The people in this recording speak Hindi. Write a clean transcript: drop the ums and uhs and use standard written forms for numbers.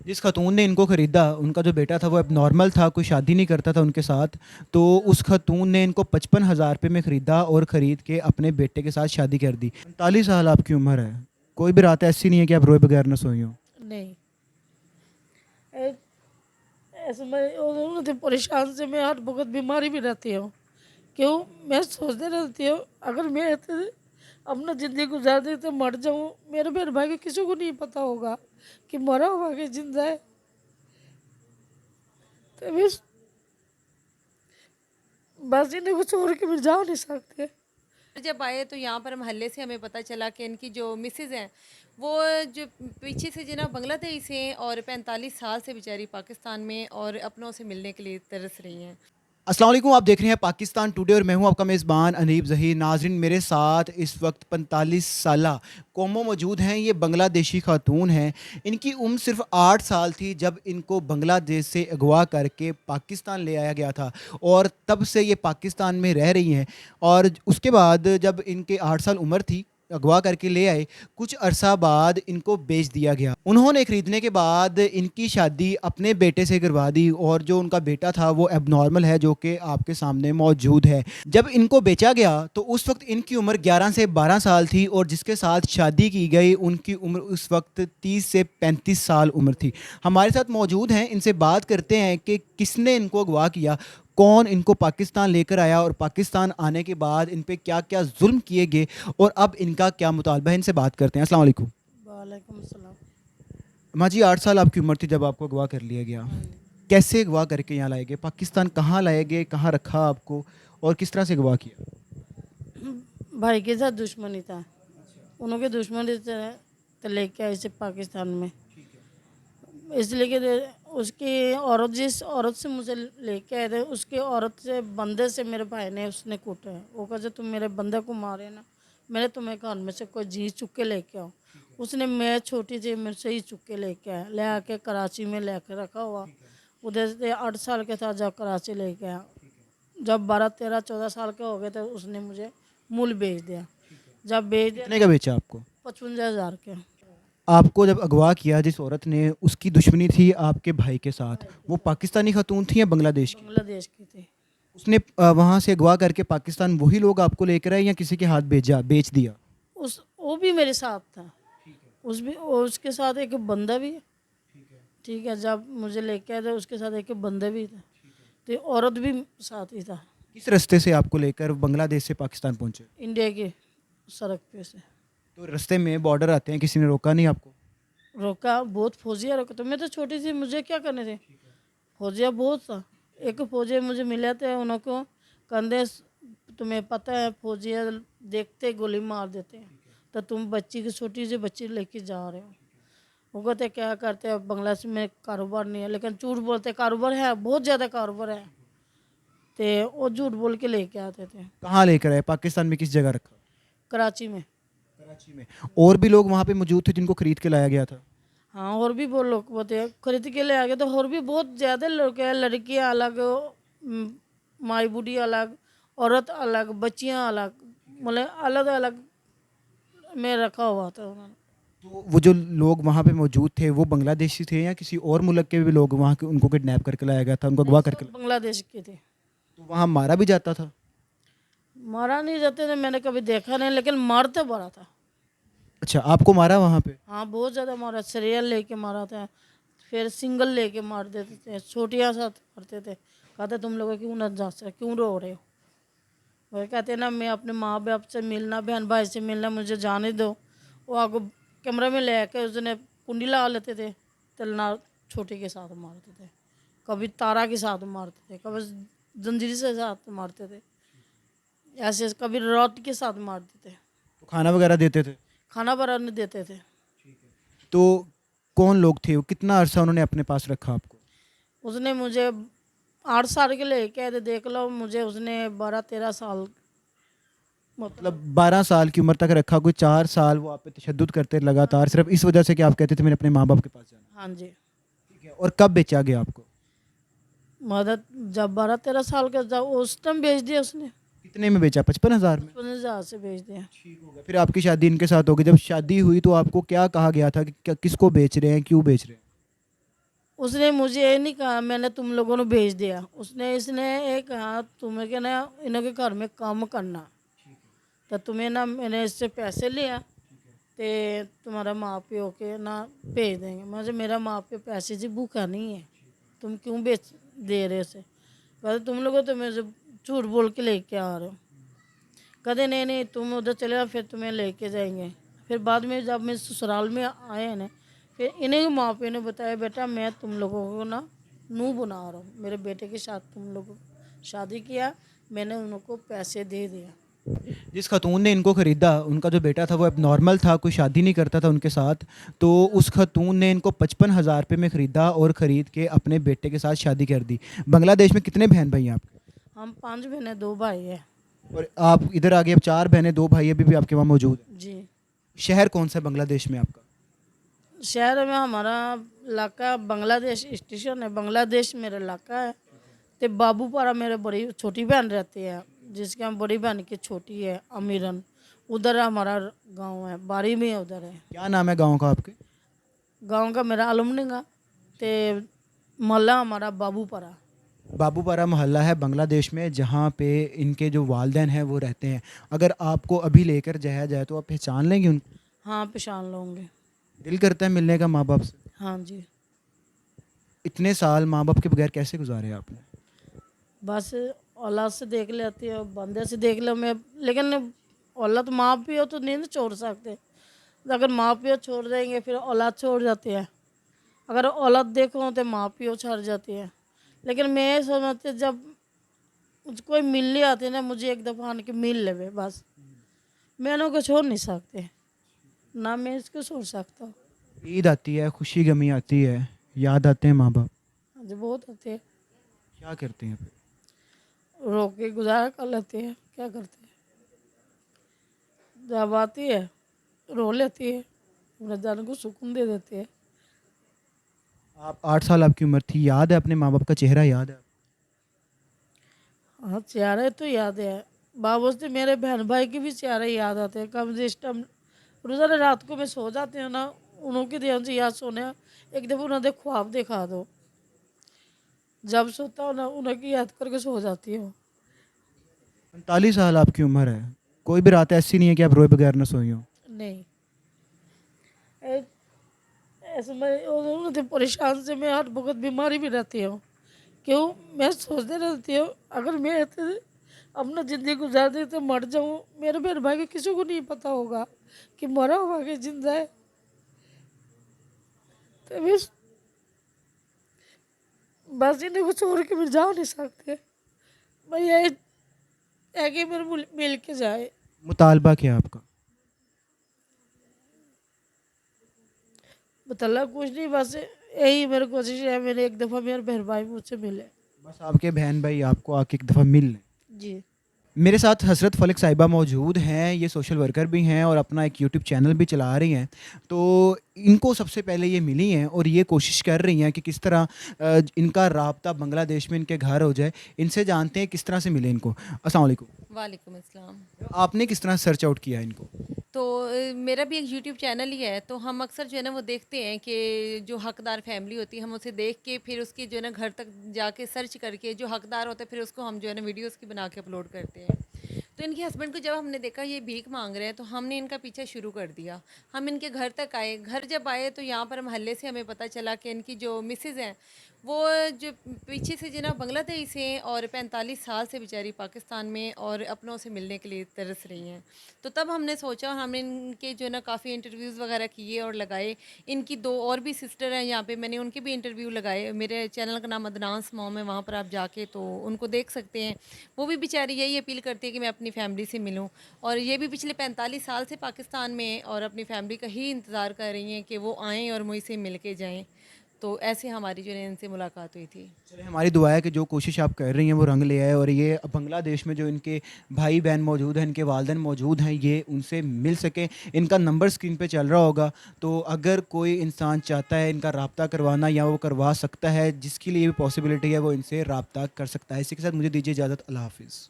जिस खातून ने इनको ख़रीदा उनका जो बेटा था वो अब नॉर्मल था, कोई शादी नहीं करता था उनके साथ। तो उस खातून ने इनको 55,000 रुपये में ख़रीदा और ख़रीद के अपने बेटे के साथ शादी कर दी। 45 साल आपकी उम्र है, कोई भी रात ऐसी नहीं है कि आप रोए बगैर ना सोई हो। नहीं। ऐ- ऐसे मैं उन्होंने परेशान से मैं हर वक्त बीमारी भी रहती हूँ। क्यों? मैं सोचते रहती हूँ अगर मैं ऐसे अपना ज़िंदगी गुजार दी तो मर जाऊँ, मेरे बहन भाई को किसी को नहीं पता होगा कि मरा हुआ कि जिंदा है। तो बस इन्हें को छोड़ के भी जा नहीं सकते। जब आए तो यहाँ पर मोहल्ले से हमें पता चला कि इनकी जो मिसेज़ हैं वो जो पीछे से जना बांग्लादेश से हैं और 45 साल से बेचारी पाकिस्तान में और अपनों से मिलने के लिए तरस रही हैं। अस्सलाम वालेकुम, आप देख रहे हैं पाकिस्तान टुडे और मैं हूं आपका मेज़बान अनीब ज़हीर। नाज़रीन, मेरे साथ इस वक्त 45 साला कोमो मौजूद हैं। ये बांग्लादेशी खातून हैं। इनकी उम्र सिर्फ 8 साल थी जब इनको बांग्लादेश से अगवा करके पाकिस्तान ले आया गया था और तब से ये पाकिस्तान में रह रही हैं। और उसके बाद जब इनके 8 साल उम्र थी, अगवा करके ले आए, कुछ अरसा बाद इनको बेच दिया गया। उन्होंने खरीदने के बाद इनकी शादी अपने बेटे से करवा दी और जो उनका बेटा था वो एबनॉर्मल है, जो कि आपके सामने मौजूद है। जब इनको बेचा गया तो उस वक्त इनकी उम्र 11 से 12 साल थी और जिसके साथ शादी की गई उनकी उम्र उस वक्त 30 से 35 साल उम्र थी। हमारे साथ मौजूद हैं, इनसे बात करते हैं कि किसने इनको अगवा किया, कौन इनको पाकिस्तान लेकर आया और पाकिस्तान आने के बाद इन पे क्या क्या जुल्म किए गए और अब इनका क्या मुतालबा है। इनसे बात करते हैं। अस्सलाम वालेकुम। वालेकुम सलाम। माँ जी, 8 साल आपकी उम्र थी जब आपको अगवा कर लिया गया। हाँ जी। कैसे अगवा करके यहाँ लाए गए? पाकिस्तान कहाँ लाए गए, कहाँ रखा आपको और किस तरह से अगवा किया? भाई के साथ दुश्मनी था, उनके दुश्मनी से तो लेके आए से पाकिस्तान में। इसलिए कि उसकी औरत, जिस औरत से मुझे लेके आए थे, उसकी औरत से बंदे से मेरे भाई ने उसने कूटा है। वो कहते तुम मेरे बंदे को मारे ना, मैंने तुम्हें घर में से कोई चीज़ चुक के लेके आओ। उसने, मैं छोटी थी, मेरे से ही चुक के लेके आया, ले आके कराची में लेके रखा हुआ। उधर से 8 साल के था जब कराची लेके आया। जब 12, 13, 14 साल के हो गए थे उसने मुझे मूल बेच दिया। जब बेच दिया कितने का बेचा आपको? 55,000 के। आपको जब अगवा किया जिस औरत ने, उसकी दुश्मनी थी आपके भाई के साथ। वो पाकिस्तानी खातून थी या बांग्लादेश की? बांग्लादेश की थी। उसने वहाँ से अगवा करके पाकिस्तान वही लोग आपको लेकर आए या किसी के हाथ भेजा, बेच दिया? वो भी मेरे साथ था। उसके साथ एक बंदा भी है। ठीक है, जब मुझे लेके आए थे उसके साथ एक बंदा भी था, तो औरत भी साथ ही था। किस रास्ते से आपको लेकर बांग्लादेश से पाकिस्तान पहुँचे? इंडिया की सड़क पे से तो रास्ते में बॉर्डर आते हैं, किसी ने रोका नहीं आपको? रोका, बहुत फौजिया रोका। तो मैं तो छोटी थी, मुझे क्या करने थे। फौजिया बहुत था। एक फौजी मुझे मिले थे, उनको कंधे, तुम्हें पता है फौजिया देखते गोली मार देते हैं, तो तुम बच्ची की, छोटी सी बच्ची लेके जा रहे हो। वो कहते क्या करते हैं, बांग्लादेश में कारोबार नहीं है, लेकिन झूठ बोलते कारोबार है, बहुत ज़्यादा कारोबार है। तो वो झूठ बोल के लेके आते थे। कहाँ लेकर आए? पाकिस्तान में किस जगह रखा? कराची में। कराची में। और भी लोग वहाँ पे मौजूद थे जिनको खरीद के लाया गया था? हाँ, और भी बहुत लोग होते हैं, खरीद के ले आ गए। तो और भी बहुत ज़्यादा लोग हैं, लड़कियाँ अलग, माई बूढ़ी अलग, औरत अलग, बच्चियाँ अलग, मतलब अलग अलग में रखा हुआ था उन्होंने। तो वो जो लोग वहाँ पे मौजूद थे वो बांग्लादेशी थे या किसी और मुल्क के भी लोग वहाँ के, उनको किडनैप करके लाया गया था, उनको नहीं, अगवा करके सब बांग्लादेश के थे। तो वहाँ मारा भी जाता था? मारा नहीं जाते थे, मैंने कभी देखा नहीं, लेकिन मारते बड़ा था। अच्छा, आपको मारा वहाँ पे? हाँ, बहुत ज़्यादा मारा। सीरियल लेके मारा था, फिर सिंगल लेके मार देते थे, छोटियाँ साथ मारते थे। कहते तुम लोग क्यों न जा सकते, क्यों रो रहे हो। वही कहते ना, मैं अपने माँ बाप से मिलना, बहन भाई से मिलना, मुझे जाने दो। वो आगो कैमरा में ले आके उसने कुंडी लगा लेते थे, तलना छोटी के साथ मारते थे, कभी तारा के साथ मारते थे, कभी जंजीर से साथ मारते थे, ऐसे कभी रॉड के साथ मारते थे। तो खाना वगैरह देते थे? खाना बनाने देते थे। तो कौन लोग थे वो? कितना अरसा उन्होंने अपने पास रखा आपको? उसने मुझे 8 साल के लेके आए थे, देख लो मुझे उसने 12, 13 साल, मतलब मतलब 12 साल की उम्र तक रखा। कोई 4 साल वो आप पे तशद्दुद करते लगातार, सिर्फ इस वजह से कि आप कहते थे मैंने अपने माँ बाप के पास जाना हाँ जी। है। ठीक है, और कब बेचा गया आपको? मदद जब 12, 13 साल का, जब उस टाइम भेज दिया उसने। कितने में बेचा? 55,000 में? 55,000 से भेज दिया। ठीक हो गया। फिर आपकी शादी इनके साथ हो गई। जब शादी हुई तो आपको क्या कहा गया था कि किसको बेच रहे हैं, क्यों बेच रहे हैं? उसने मुझे ये नहीं कहा मैंने तुम लोगों ने भेज दिया, इसने ये कहा तुम्हें क्या ना इन्हों के घर में काम करना, तो तुम्हें ना मैंने इससे पैसे लिया तो तुम्हारा माँ प्यो के ना भेज देंगे। मुझे मेरा माँ प्यो पैसे से भूखा नहीं है, तुम क्यों बेच दे रहे से। कहते तुम लोग तो मुझे झूठ बोल के लेके आ रहे हो। कहते नहीं नहीं तुम उधर चले जाओ फिर तुम्हें लेके जाएंगे। फिर बाद में जब मैं ससुराल में आए हैं ना, फिर इन्हीं के माँ प्यो ने बताया बेटा मैं तुम लोगों को ना नूह बना रहा हूँ, मेरे बेटे के साथ तुम लोगों शादी किया, मैंने उनको पैसे दे दिया। जिस खातून ने इनको ख़रीदा उनका जो बेटा था वो अब नॉर्मल था, कोई शादी नहीं करता था उनके साथ, तो उस खातून ने इनको 55,000 रुपये में ख़रीदा और ख़रीद के अपने बेटे के साथ शादी कर दी। बांग्लादेश में कितने बहन भाई हैं आपके? हम 5 बहनें 2 भाई हैं। और आप इधर आगे अब 4 बहनें 2 भाई अभी भी आपके वहाँ मौजूद हैं। जी। शहर कौन सा है बांग्लादेश में आपका? शहर में हमारा इलाका बांग्लादेश स्टेशन है, बांग्लादेश मेरा इलाका है। तो बाबूपारा मेरे बड़ी छोटी बहन रहती है, जिसके हम बड़ी बहन की छोटी है अमीरन, उधर हमारा गांव है, बारी में उधर है। क्या नाम है गाँव का आपके? गांव का मेरा आलमडंगा, तो मोहल्ला हमारा बाबूपारा। बाबूपारा मोहल्ला है बांग्लादेश में, जहाँ पे इनके जो वालिदैन हैं वो रहते हैं। अगर आपको अभी लेकर जाया जाए तो आप पहचान लेंगे उनको? हाँ पहचान लूँगी। दिल करता है मिलने का माँ बाप से? हाँ जी। इतने साल माँ बाप के बगैर कैसे गुजारे आपने? बस औलाद से देख लेती है, बंदे से देख लो मैं, लेकिन औलाद माँ प्यो तो नहीं ना छोड़ सकते। अगर माँ प्यो छोड़ देंगे फिर औलाद छोड़ जाती है, अगर औलाद देखो तो माँ प्यो छोड़ जाती है। लेकिन मैं समझती जब मुझे कोई मिलने आते ना, मुझे एक दफ़ा आने के मिल ले बस, मैं उनको छोड़ नहीं सकते, ना मैं इसको छोड़ सकता हूँ। ईद आती है, खुशी गमी आती है, याद आते हैं माँ बाप, मुझे बहुत आते हैं, क्या करते हैं फिर? रो के गुजारा कर लेते हैं, क्या करते हैं। जब आती है रो लेती है, अपने जान को सुकून दे देती है। आप 8 साल आपकी उम्र थी, याद है अपने माँ बाप का चेहरा याद है? हाँ चेहरे तो याद है, बाबू से मेरे बहन भाई के भी चेहरे याद आते हैं। कब जिस टाइम रोज़ाना रात को मैं सो जाती हूँ ना, उनके ध्यान से याद सोने, एक दफ़ा उन्होंने ख्वाब दिखा दो, जब सोता हूँ ना उनकी याद करके सो जाती हूँ। 45 साल आपकी उम्र है, कोई भी रात ऐसी नहीं है कि आप रोए बगैर ना सोई हो? नहीं ऐसे मैं उन्होंने परेशान से मैं हर वक्त बीमारी भी रहती हूँ। क्यों मैं सोचते रहती हूँ अगर मैं ऐसे अपना ज़िंदगी गुजार दी तो मर जाऊँ, मेरे बहन भाई के किसी को नहीं पता होगा कि मरा हुआ कि जिंदा है। तो बस इन्हें को छोड़ के मैं जा नहीं सकते, मैं ये है कि मेरे मिल के जाए। मुतालबा क्या है आपका? मतलब कुछ नहीं, बस यही मेरी कोशिश है, मेरे एक दफ़ा मेरे बहन भाई मुझसे मिले। बस आपके बहन भाई आपको आके एक दफ़ा मिल लें। जी। मेरे साथ हसरत फ़लक साहिबा मौजूद हैं, ये सोशल वर्कर भी हैं और अपना एक यूट्यूब चैनल भी चला रही हैं। तो इनको सबसे पहले ये मिली हैं और ये कोशिश कर रही हैं कि किस तरह इनका राब्ता बांग्लादेश में इनके घर हो जाए। इनसे जानते हैं किस तरह से मिले इनको। अस्सलाम वालेकुम। वालेकुम अस्सलाम। आपने किस तरह सर्च आउट किया इनको? तो मेरा भी एक यूट्यूब चैनल ही है, तो हम अक्सर जो है ना वो देखते हैं कि जो हकदार फैमिली होती है हम उसे देख के फिर उसकी जो है ना घर तक जाके सर्च करके जो हकदार होता है फिर उसको हम जो है ना वीडियोस की बना के अपलोड करते हैं। तो इनके हस्बैंड को जब हमने देखा ये भीख मांग रहे हैं तो हमने इनका पीछा शुरू कर दिया। हम इनके घर तक आए, घर जब आए तो यहाँ पर महल्ले से हमें पता चला कि इनकी जो मिसेज़ हैं वो जो पीछे से जो ना बांग्लादेश से हैं और 45 साल से बेचारी पाकिस्तान में और अपनों से मिलने के लिए तरस रही हैं। तो तब हमने सोचा, हमने इनके जो है ना काफ़ी इंटरव्यूज़ वगैरह किए और लगाए। इनकी 2 और भी सिस्टर हैं यहाँ पे, मैंने उनके भी इंटरव्यू लगाए। मेरे चैनल का नाम अदनास मॉम है, वहाँ पर आप जाके तो उनको देख सकते हैं। वो भी बेचारी यही अपील करती है कि मैं अपनी फैमिली से मिलूँ, और ये भी पिछले 45 साल से पाकिस्तान में हैं और अपनी फैमिली का ही इंतज़ार कर रही हैं कि वो आएँ और मुझसे मिल के जाएँ। तो ऐसे हमारी जो है इनसे मुलाकात हुई थी। चलिए, हमारी दुआ है कि जो कोशिश आप कर रही हैं वो रंग ले आए और ये बांग्लादेश में जो इनके भाई बहन मौजूद हैं, इनके वालिदैन मौजूद हैं, ये उनसे मिल सकें। इनका नंबर स्क्रीन पे चल रहा होगा, तो अगर कोई इंसान चाहता है इनका रब्ता करवाना या वो करवा सकता है, जिसके लिए भी पॉसिबिलिटी है वो इनसे रब्ता कर सकता है। इसी के साथ मुझे दीजिए इजाज़त। अल्लाह हाफ़िज़।